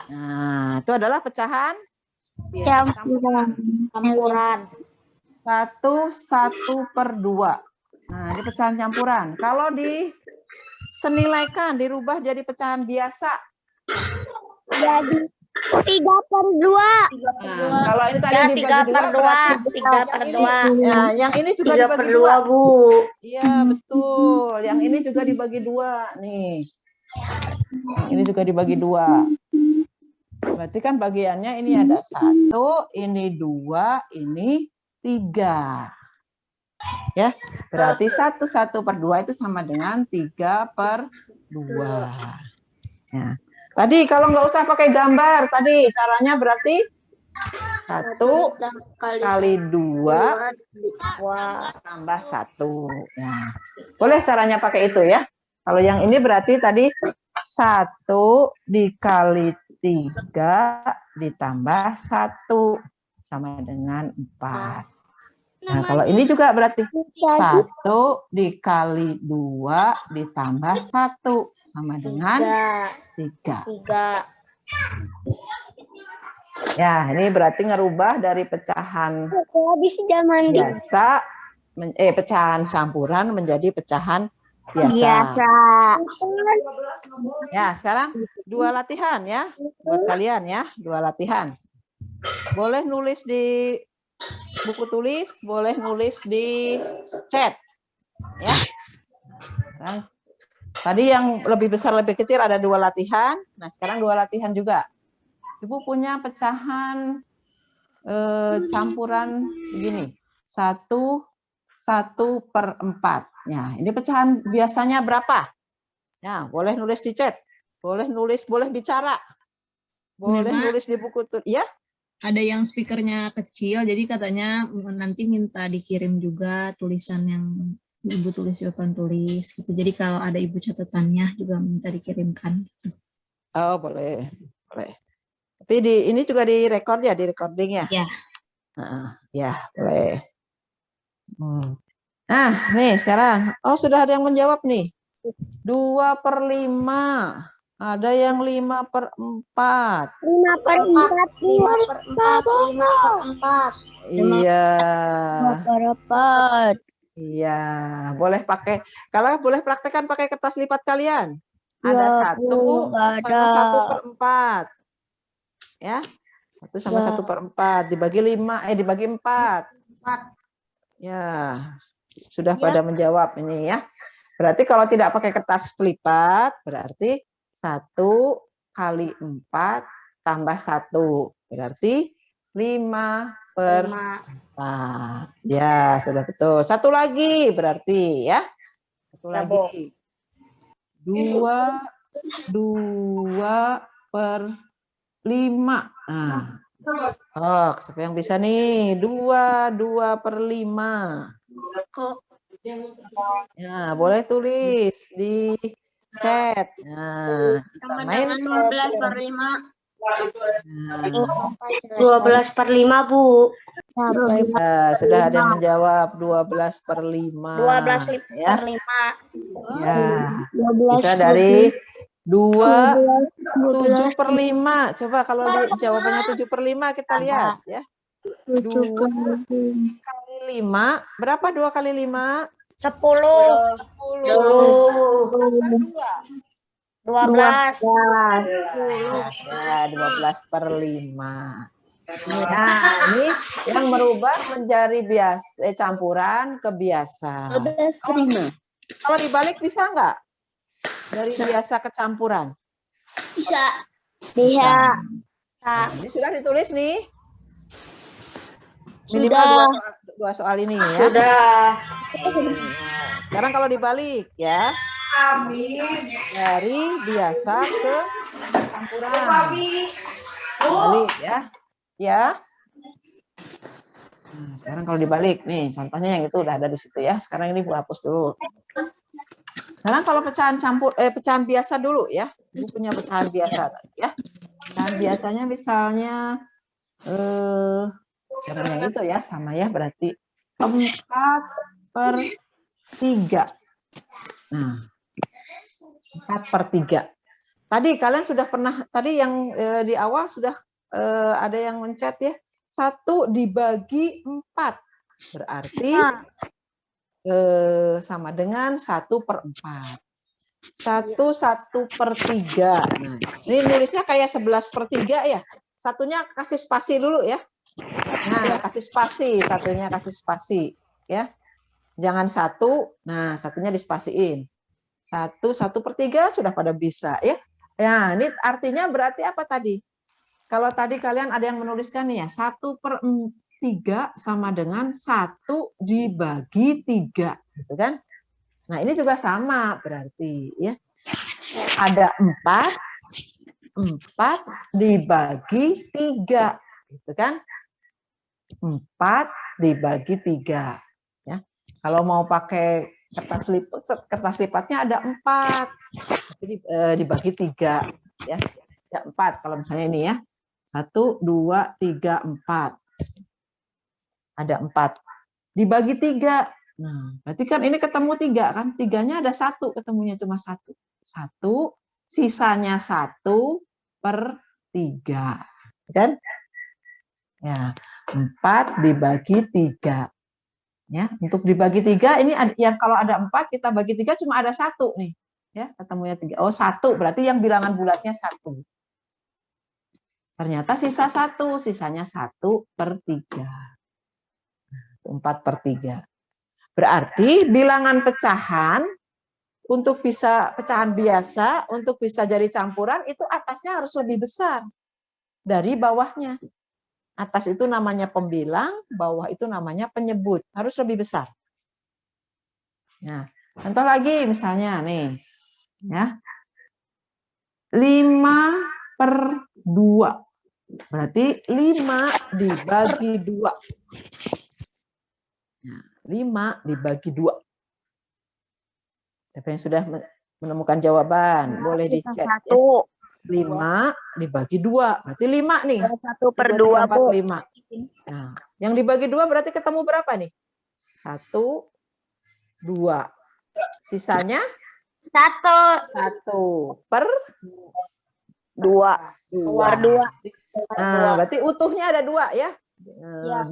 Speaker 1: Nah, itu adalah pecahan
Speaker 3: Campuran.
Speaker 1: 1/2. Nah, ini pecahan campuran. Kalau disenilaikan, dirubah jadi pecahan biasa.
Speaker 2: Jadi 3/2.
Speaker 1: Nah, kalau ini tadi dibagi 2 berarti
Speaker 3: 3/2.
Speaker 1: ya, yang ini juga dibagi 2.
Speaker 3: Bu.
Speaker 1: Iya, betul. Yang ini juga dibagi 2 nih. Yang ini juga dibagi 2. Berarti kan bagiannya ini ada 1, ini 2, ini 3. Ya, berarti 1/2 itu sama dengan 3/2. Ya. Tadi kalau nggak usah pakai gambar, tadi caranya berarti 1 kali 2 tambah 1. Ya. Boleh caranya pakai itu ya. Kalau yang ini berarti tadi 1 dikali 3 ditambah 1 sama dengan 4. Nah, kalau ini juga berarti 1 dikali 2 ditambah 1 sama dengan 3. Ya, ini berarti ngerubah dari pecahan biasa, pecahan campuran menjadi pecahan biasa. Ya, sekarang 2 latihan ya, buat kalian ya, 2 latihan. Boleh nulis di buku tulis, boleh nulis di chat. Ya. Sekarang, tadi yang lebih besar lebih kecil ada 2 latihan. Nah, sekarang 2 latihan juga. Ibu punya pecahan campuran begini. 1/4. Ya, ini pecahan biasanya berapa? Ya, boleh nulis di chat. Boleh nulis, boleh bicara. Boleh nulis di buku tulis. Ya.
Speaker 5: Ada yang speakernya kecil, jadi katanya nanti minta dikirim juga tulisan yang ibu tulis di papan tulis gitu. Jadi kalau ada ibu catatannya juga minta dikirimkan.
Speaker 1: Oh, boleh, boleh. Tapi ini juga direkord ya, di recording ya?
Speaker 5: Ya.
Speaker 1: Ya, boleh. Nah, nih sekarang, sudah ada yang menjawab nih. 2/5. Ada yang 5/4.
Speaker 3: 5/4.
Speaker 1: Iya.
Speaker 2: 5/4.
Speaker 1: Iya, boleh pakai. Kalau boleh praktekkan pakai kertas lipat kalian. Ada 1 sama 1/4. Ya. 1 sama 1/4 dibagi 5, dibagi 4. Ya, sudah pada menjawab ini ya. Berarti kalau tidak pakai kertas lipat, berarti 1 kali 4 tambah 1. Berarti 5 per 4. Ya, sudah betul. Satu lagi berarti ya. Satu lagi. 2 per 5. Nah. Oh, siapa yang bisa nih? 2 per 5. Ya, boleh tulis di chat. Nah, kita main chat.
Speaker 3: 12 per 5.
Speaker 1: Nah,
Speaker 3: 12 per 5, Bu.
Speaker 1: sudah ada yang menjawab 12 per 5.
Speaker 3: 12
Speaker 1: ya.
Speaker 3: per 5.
Speaker 1: Ya, bisa dari 7 per 5. Coba kalau jawabannya 7 per 5 kita lihat ya. 2 kali 5. Berapa 2 kali 5?
Speaker 3: 10. 12.
Speaker 1: Ya, 12 per 5. Nah, ini yang merubah menjadi campuran ke biasa.
Speaker 2: 12 per 5.
Speaker 1: Kalau dibalik bisa nggak? Dari biasa ke campuran?
Speaker 2: Bisa.
Speaker 1: Nah, ini sudah ditulis nih. Minimal dua soal ini ya.
Speaker 3: Sudah.
Speaker 1: Nah, sekarang kalau dibalik ya. Dari biasa ke campuran. Balik ya. Ya. Nah, sekarang kalau dibalik nih, contohnya yang itu udah ada di situ ya. Sekarang ini Bu hapus dulu. Sekarang kalau pecahan biasa dulu ya. Ibu punya pecahan biasa ya. Pecahan biasanya misalnya cara yang itu ya, sama ya, berarti 4 per 3. Nah, 4 per 3. Tadi kalian sudah pernah, tadi yang di awal sudah ada yang mencet ya, 1 dibagi 4. Berarti sama dengan 1 per 4. 1 per 3. Nah, ini nulisnya kayak 11 per 3 ya. Satunya kasih spasi dulu ya. Nah, kasih spasi, satunya kasih spasi ya. Jangan 1, nah satunya dispasiin. 1 per 3 sudah pada bisa ya. Ya, ini artinya berarti apa tadi? Kalau tadi kalian ada yang menuliskan nih ya, 1 per 3 sama dengan 1 dibagi 3, gitu kan? Nah, ini juga sama berarti ya. Ada 4 dibagi 3, gitu kan? 4 dibagi 3 ya. Kalau mau pakai kertas lipatnya ada 4. Jadi dibagi 3 ya. Ada 4 kalau misalnya ini ya. 1 2 3 4. Ada 4. Dibagi 3. Nah, berarti kan ini ketemu 3 kan? 3-nya ada 1, ketemunya cuma 1. 1, sisanya 1 per 3. Kan? Ya, 4 dibagi 3. Ya, untuk dibagi 3 ini yang kalau ada 4 kita bagi 3 cuma ada 1 nih. Ya, ketemunya 3. Oh, 1 berarti yang bilangan bulatnya 1. Ternyata sisa 1, sisanya 1 per 3. 4 per 3. Berarti bilangan pecahan untuk bisa pecahan biasa, untuk bisa jadi campuran itu atasnya harus lebih besar dari bawahnya. Atas itu namanya pembilang, bawah itu namanya penyebut. Harus lebih besar. Nah, contoh lagi misalnya nih. Ya. 5 per 2. Berarti 5 dibagi 2. Nah, 5 dibagi 2. Siapa yang sudah menemukan jawaban? Boleh di chat. 1. Ya. 5 dibagi 2. Berarti 5 nih.
Speaker 2: 1 per 2,
Speaker 1: 4, 5. Nah, yang dibagi 2 berarti ketemu berapa nih? 1, 2. Sisanya? 1 per 2. Per 2. Nah, berarti utuhnya ada 2 ya.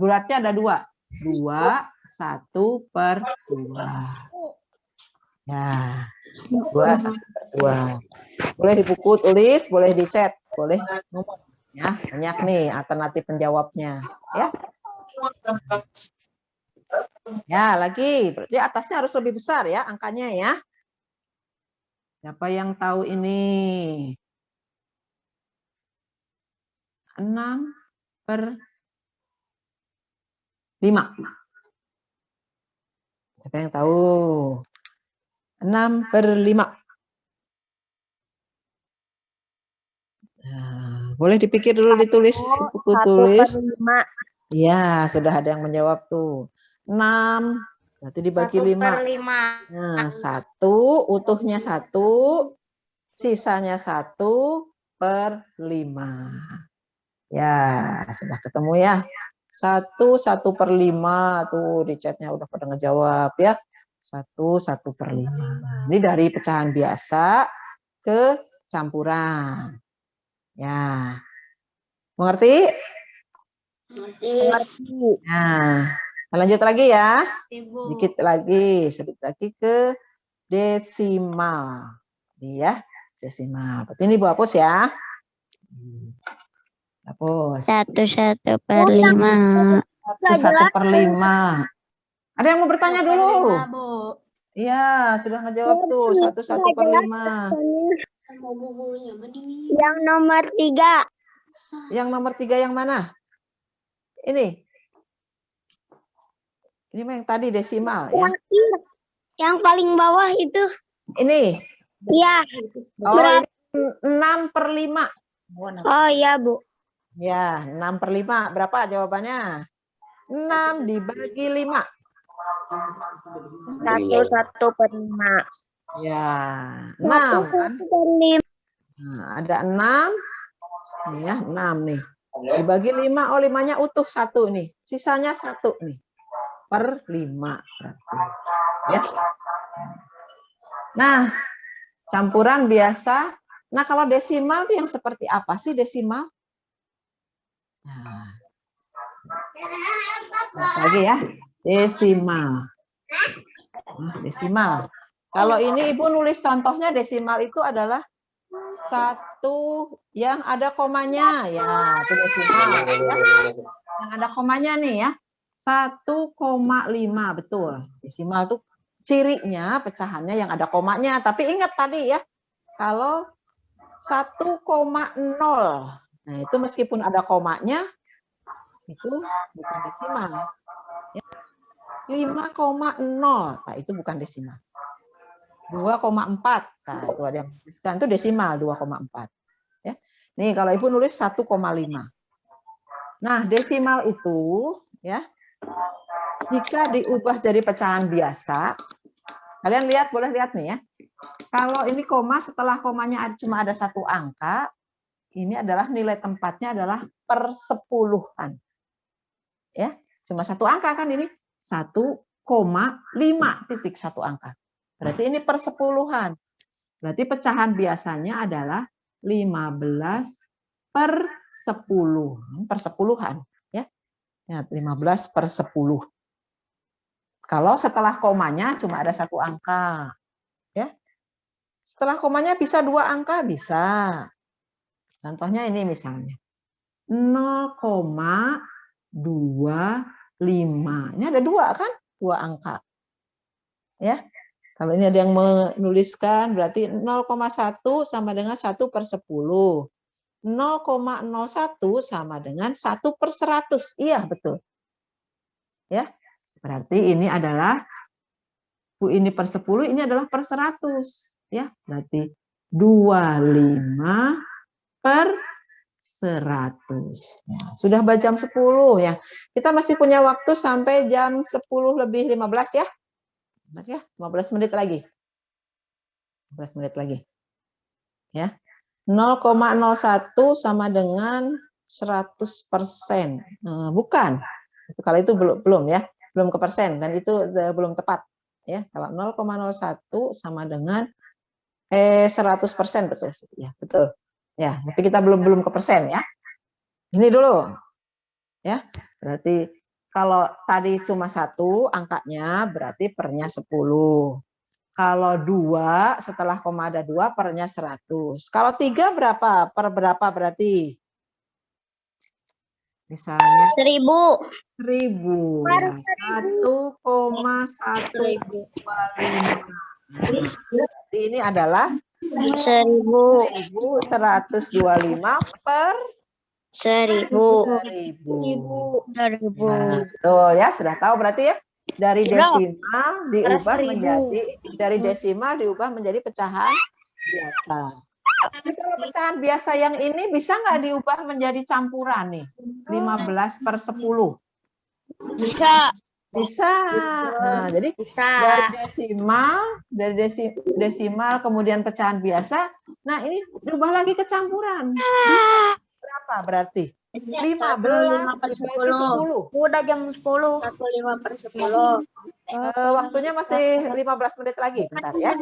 Speaker 1: Bulatnya ada 2. 2, 1 per 2. Ya, 2, 1 per 2. Boleh di buku tulis, boleh di chat, boleh ngomong. Ya, banyak nih alternatif penjawabnya. Ya. Ya, lagi. Berarti atasnya harus lebih besar ya angkanya ya. Siapa yang tahu ini? 6/5. Siapa yang tahu? 6/5. Nah, boleh dipikir dulu, ditulis di buku tulis.
Speaker 2: 1/5.
Speaker 1: Ya, sudah ada yang menjawab tuh. 6, berarti dibagi 5.
Speaker 3: 1/5.
Speaker 1: Nah, 1, utuhnya 1, sisanya 1/5. Ya, sudah ketemu ya. 1/5 tuh di chatnya udah pada ngejawab ya. 1/5. Ini dari pecahan biasa ke campuran. Ya, mengerti?
Speaker 2: Mengerti.
Speaker 1: Nah, lanjut lagi ya.
Speaker 5: Ibu.
Speaker 1: Sedikit lagi ke desimal. Ini ya, desimal. Berarti ini Bu hapus ya. Hapus.
Speaker 2: 1/5.
Speaker 1: 1/5. Ada yang mau bertanya dulu?
Speaker 5: 1/5, Bu.
Speaker 1: Iya, sudah ngejawab tuh. 1/5.
Speaker 3: Yang nomor 3.
Speaker 1: Yang nomor 3 yang mana? Ini. Ini mah yang tadi desimal ya.
Speaker 3: Yang paling bawah itu.
Speaker 1: Ini.
Speaker 3: Iya.
Speaker 1: Oh, ini 6/5.
Speaker 3: Oh iya, Bu.
Speaker 1: Ya, 6/5. Berapa jawabannya? 6 dibagi 5.
Speaker 2: 1/5.
Speaker 1: Ya, 6 kan? Nah, ada 6. Nih ya, 6 nih. Dibagi 5, oh 5-nya utuh 1 nih. Sisanya 1 nih. Per 5 berarti. Ya. Nah, campuran biasa. Nah, kalau desimal itu yang seperti apa sih desimal? Nah, lagi ya, desimal. Nah, desimal. Kalau ini Ibu nulis contohnya desimal itu adalah 1 yang ada komanya, ya itu desimal. Ya. Yang ada komanya nih ya, 1,5 betul. Desimal itu cirinya pecahannya yang ada komanya. Tapi ingat tadi ya, kalau 1,0, nah itu meskipun ada komanya, itu bukan desimal. Ya. 5,0, nah itu bukan desimal. 2,4, nah itu ada yang tuliskan, itu desimal 2,4. Ya. Nih kalau Ibu nulis 1,5. Nah desimal itu ya, jika diubah jadi pecahan biasa, kalian lihat, boleh lihat nih ya. Kalau ini koma, setelah komanya cuma ada 1 angka, ini adalah nilai tempatnya adalah persepuluhan. Ya, cuma 1 angka kan ini, 1,5 titik 1 angka. Berarti ini persepuluhan. Berarti pecahan biasanya adalah 15/10. Persepuluhan. Ya, 15/10. Kalau setelah komanya cuma ada 1 angka. Ya. Setelah komanya bisa 2 angka? Bisa. Contohnya ini misalnya. 0,25. Ini ada 2 kan? 2 angka. Ya. Kalau ini ada yang menuliskan berarti 0,1 sama dengan 1/10. 0,01 sama dengan 1/100. Iya, betul. Ya. Berarti ini adalah ini per 10, ini adalah per 100. Ya, berarti 25/100. Ya, sudah jam 10 ya. Kita masih punya waktu sampai jam 10:15 ya. Benar ya, 15 menit lagi. 15 menit lagi. Ya. 0,01 sama dengan 100%. Bukan. Kalau itu belum ya, belum ke persen dan itu belum tepat ya. Kalau 0,01 sama dengan 100% betul ya, betul. Ya, tapi kita belum ke persen ya. Ini dulu. Ya. Berarti kalau tadi cuma 1 angkanya berarti pernya 10. Kalau 2 setelah koma ada 2 pernya 100. Kalau 3 berapa? Per berapa berarti? Misalnya
Speaker 3: 1000.
Speaker 1: 1000 ya. 1,125. Ini adalah
Speaker 3: 1000.
Speaker 1: 1125 per
Speaker 2: 1000.
Speaker 1: 1000.
Speaker 2: 1000.
Speaker 1: Ya, betul ya, sudah tahu berarti ya. Dari desimal diubah menjadi pecahan biasa. Tapi kalau pecahan biasa yang ini bisa nggak diubah menjadi campuran nih? 15/10.
Speaker 2: Bisa.
Speaker 1: Bisa. Nah, jadi dari desimal kemudian pecahan biasa. Nah, ini berubah lagi ke campuran. Berapa berarti? 15 dibagi 10.
Speaker 3: Udah jam 10.
Speaker 2: 15/10.
Speaker 1: Waktunya masih 15 menit lagi, bentar ya.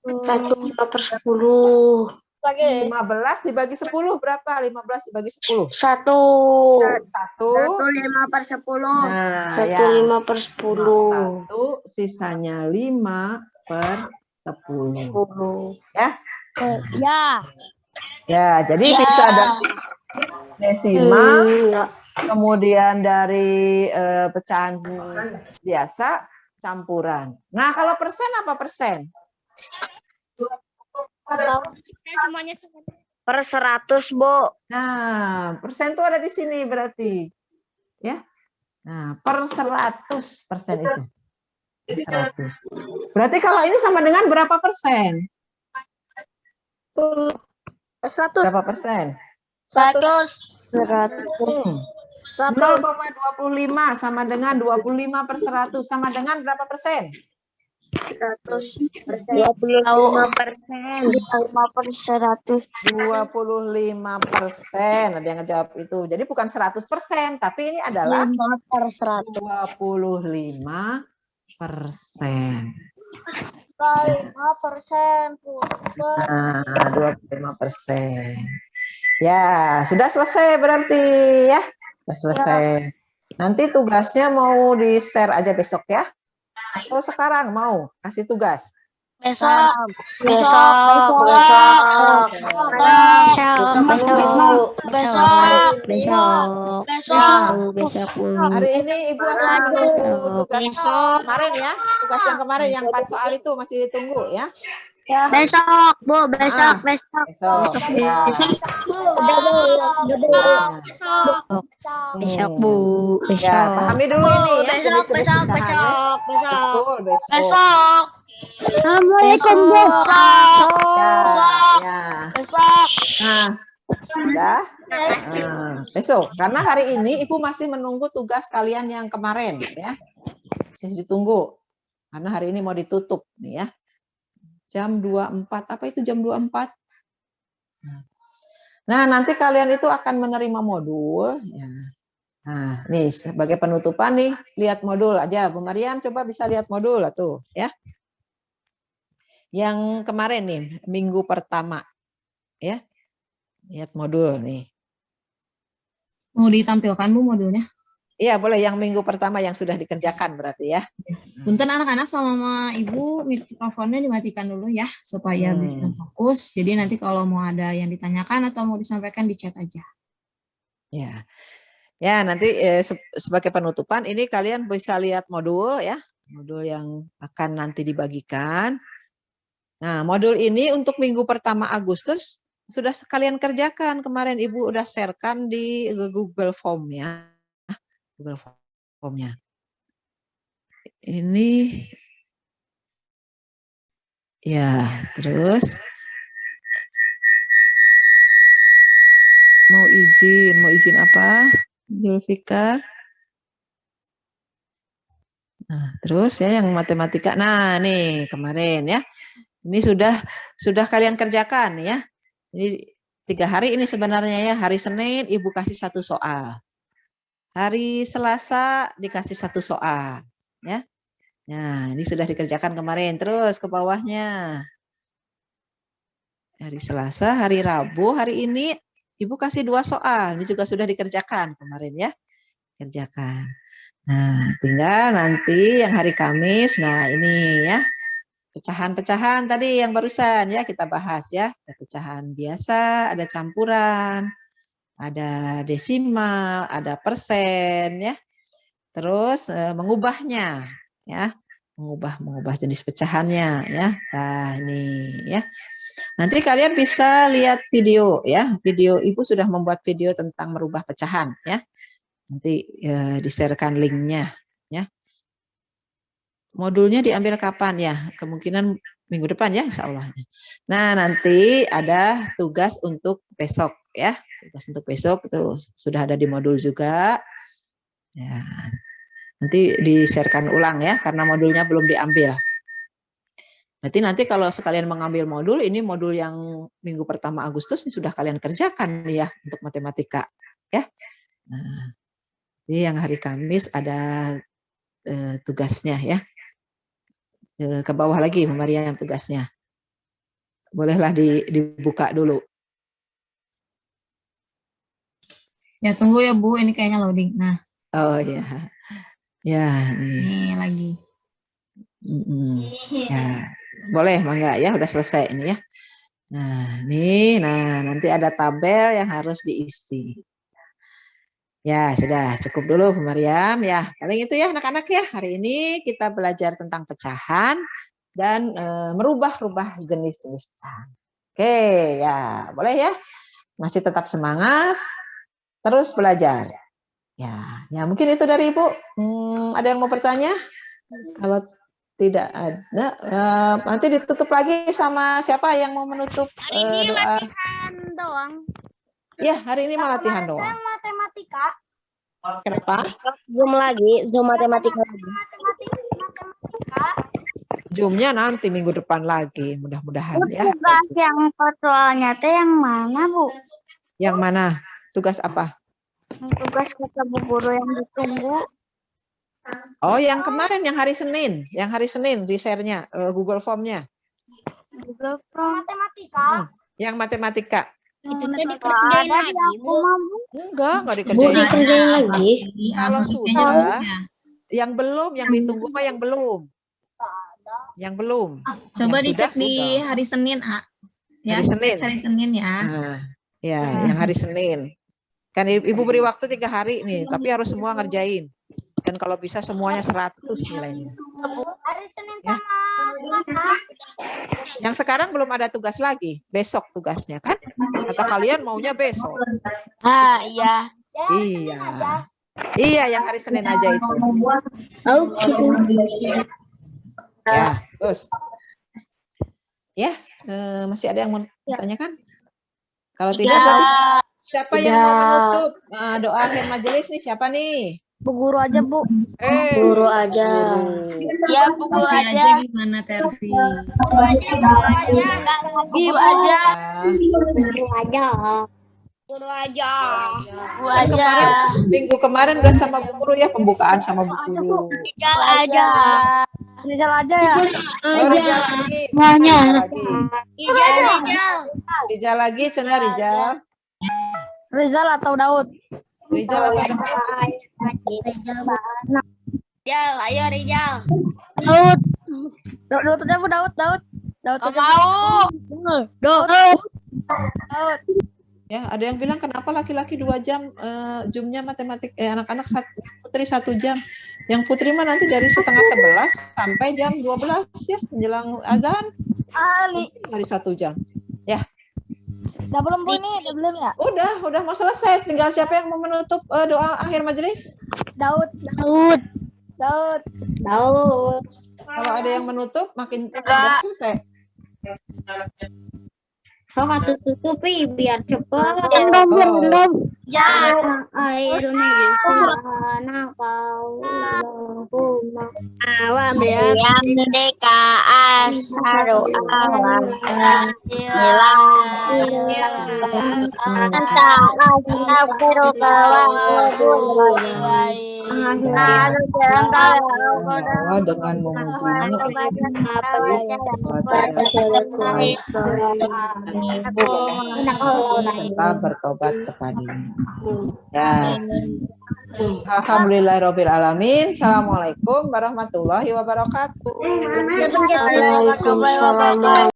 Speaker 2: 15/10.
Speaker 1: 15 dibagi 10 berapa? 15 dibagi 10.
Speaker 2: 1.
Speaker 3: 5/10.
Speaker 1: Nah, ya.
Speaker 2: 1
Speaker 1: 1 sisanya 5/10. Ya.
Speaker 2: Ya.
Speaker 1: Ya, jadi bisa dari desimal, kemudian dari pecahan biasa, campuran. Nah, kalau persen apa persen?
Speaker 2: Per 100, Bu.
Speaker 1: Nah, persen itu ada di sini berarti. Ya. Nah, per 100% itu. Per 100. Berarti kalau ini sama dengan berapa persen?
Speaker 3: 100.
Speaker 1: Berapa persen?
Speaker 3: 100.
Speaker 1: 0,25 sama dengan 25/100 sama dengan berapa persen?
Speaker 2: 100%. 25%. 25/100.
Speaker 1: 25%. Ada yang ngejawab itu. Jadi bukan 100%, tapi ini adalah 25%.
Speaker 3: 5%.
Speaker 1: Nah, 25%. Ya, sudah selesai berarti ya. Sudah selesai. Nanti tugasnya mau di-share aja besok ya. Atau sekarang mau kasih tugas?
Speaker 2: Besok.
Speaker 1: Hari ini Ibu akan menunggu tugas kemarin ya. Tugas yang kemarin yang 4 soal itu masih ditunggu ya.
Speaker 2: Besok, Bu. Besok.
Speaker 1: Besok. Ya.
Speaker 2: Besok, Bu.
Speaker 1: Ya, pahami dulu ini ya.
Speaker 2: Besok.
Speaker 1: Betul, besok.
Speaker 2: Assalamualaikum, Bu.
Speaker 1: Ya. Nah, sudah. Besok. Karena hari ini Ibu masih menunggu tugas kalian yang kemarin ya. Masih ditunggu. Karena hari ini mau ditutup nih ya. Jam 24. Apa itu jam 24? Nah, nanti kalian itu akan menerima modul ya. Nah, nih sebagai penutupan nih, lihat modul aja. Bu Mariam coba bisa lihat modul lah tuh ya. Yang kemarin nih, minggu pertama. Ya. Lihat modul nih.
Speaker 5: Mau ditampilkan Bu modulnya?
Speaker 1: Iya, boleh yang minggu pertama yang sudah dikerjakan berarti ya.
Speaker 5: Punten anak-anak sama Ibu mikrofonnya dimatikan dulu ya supaya bisa fokus. Jadi nanti kalau mau ada yang ditanyakan atau mau disampaikan di chat aja.
Speaker 1: Ya. Ya, nanti sebagai penutupan ini kalian bisa lihat modul ya. Modul yang akan nanti dibagikan. Nah, modul ini untuk minggu pertama Agustus sudah sekalian kerjakan. Kemarin Ibu udah sharekan di Google Form ya. Google Form-nya. Ini ya, terus mau izin apa? Zulfikar. Nah, terus ya yang matematika. Nah, nih kemarin ya. Ini sudah kalian kerjakan ya. Ini 3 hari ini sebenarnya ya. Hari Senin Ibu kasih 1 soal. Hari Selasa dikasih 1 soal ya. Nah, ini sudah dikerjakan kemarin. Terus ke bawahnya. Hari Selasa, hari Rabu, hari ini Ibu kasih 2 soal. Ini juga sudah dikerjakan kemarin ya. Kerjakan. Nah, tinggal nanti yang hari Kamis. Nah, ini ya. Pecahan-pecahan tadi yang barusan ya kita bahas ya. Ada pecahan biasa, ada campuran, ada desimal, ada persen ya. Terus mengubahnya ya. Mengubah jenis pecahannya ya. Nah, ini ya. Nanti kalian bisa lihat video ya. Video Ibu sudah membuat video tentang merubah pecahan ya. Nanti di-share-kan linknya ya. Modulnya diambil kapan ya? Kemungkinan minggu depan ya, insya Allah. Nah, nanti ada tugas untuk besok ya. Tugas untuk besok itu sudah ada di modul juga. Ya. Nanti di-share-kan ulang ya, karena modulnya belum diambil. Nanti kalau sekalian mengambil modul, ini modul yang minggu pertama Agustus ini sudah kalian kerjakan ya untuk matematika ya. Nah, ini yang hari Kamis ada tugasnya ya. Ke bawah lagi Maria yang tugasnya. Bolehlah dibuka dulu.
Speaker 5: Ya tunggu ya Bu, ini kayaknya loading. Nah.
Speaker 1: Oh ya. Ya,
Speaker 5: nih lagi.
Speaker 1: Ya. Boleh, mangga ya, udah selesai ini ya. Nah, nanti ada tabel yang harus diisi. Ya, sudah cukup dulu Bu Mariam ya. Paling itu ya anak-anak ya. Hari ini kita belajar tentang pecahan dan merubah-rubah jenis-jenis pecahan. Oke, ya, boleh ya. Masih tetap semangat, terus belajar. Ya, mungkin itu dari Ibu. Ada yang mau bertanya? Kalau tidak ada, nanti ditutup lagi sama siapa yang mau menutup doa?
Speaker 3: Doang.
Speaker 1: Ya, hari ini mah latihan doang.
Speaker 3: Matematika.
Speaker 1: Kenapa?
Speaker 2: Zoom lagi, Zoom matematika lagi.
Speaker 3: Matematika.
Speaker 1: Zoom-nya nanti minggu depan lagi, mudah-mudahan ya.
Speaker 3: Tugas yang soalnya teh yang mana, Bu?
Speaker 1: Yang mana? Tugas apa?
Speaker 3: Tugas kata Bu Guru yang ditunggu.
Speaker 1: Oh, yang kemarin, yang hari Senin di share-nya, Google Form-nya.
Speaker 3: Google Form matematika.
Speaker 1: Yang matematika.
Speaker 2: Itu teh dikerjain lagi, Bu.
Speaker 1: Enggak dikerjain.
Speaker 2: dikerjain lagi.
Speaker 1: Kalau sudah, yang belum, yang ditunggu mah yang belum. Yang belum.
Speaker 5: Coba
Speaker 1: Yang
Speaker 5: dicek
Speaker 1: sudah,
Speaker 5: di
Speaker 1: sudah.
Speaker 5: hari Senin, Ya,
Speaker 1: Hari Senin.
Speaker 5: Hari Senin ya.
Speaker 1: Nah, ya, yang hari Senin. Kan Ibu beri waktu 3 hari nih, tapi harus semua ngerjain. Dan kalau bisa semuanya 100 nilainya.
Speaker 3: Hari Senin
Speaker 1: Ya.
Speaker 3: sama Selasa.
Speaker 1: Yang sekarang belum ada tugas lagi, besok tugasnya kan? Kata kalian maunya besok.
Speaker 2: Iya.
Speaker 1: Iya. Iya, yang hari Senin aja itu. Ya, terus. Ya, masih ada yang mau ditanyakan? Kalau tidak, berarti siapa yang mau menutup doa akhir majelis nih? Siapa nih?
Speaker 3: Bu Guru aja, Bu.
Speaker 2: Guru aja. Ya, Bu Guru
Speaker 5: Tervi
Speaker 2: aja.
Speaker 5: Gimana Tervi?
Speaker 3: Guru aja, Guru aja.
Speaker 2: Guru aja.
Speaker 3: Guru aja. Guru aja.
Speaker 2: Guru
Speaker 1: Kan kemarin, minggu kemarin udah sama Bu Guru ya, pembukaan sama Bu Guru.
Speaker 2: Rijal aja.
Speaker 3: Rizal aja ya.
Speaker 1: Oh, Rijal lagi.
Speaker 2: Semuanya.
Speaker 1: Rijal lagi, Cina Rijal.
Speaker 3: Rizal atau Daud?
Speaker 1: Rijal atau Daud?
Speaker 2: Rijal, ayo Rijal.
Speaker 3: Daud aja, Bu. Daud aja.
Speaker 2: Mau.
Speaker 3: Daud.
Speaker 1: Ya, ada yang bilang kenapa laki-laki 2 jam Zoom-nya matematik anak-anak Putri 1 jam. Yang Putri mah nanti dari setengah 11 sampai jam 12 ya, menjelang azan. Dari 1 jam. Ya.
Speaker 3: Udah belum, Bu, ini? Udah belum ya?
Speaker 1: Udah mau selesai. Tinggal siapa yang mau menutup doa akhir majelis?
Speaker 3: Daud.
Speaker 1: Kalau ada yang menutup makin udah selesai.
Speaker 2: Sok atuh tutupi biar cepet.
Speaker 1: Oh.
Speaker 2: Ya, airuna yusana Allahumma awam ya merdeka asharu awam anta astaghfiruka wa atubu ilaik
Speaker 1: Dengan memujinya serta bertobat kepadanya. Ya. Alhamdulillahirabbil alamin. Assalamualaikum warahmatullahi wabarakatuh.
Speaker 2: Waalaikumsalam.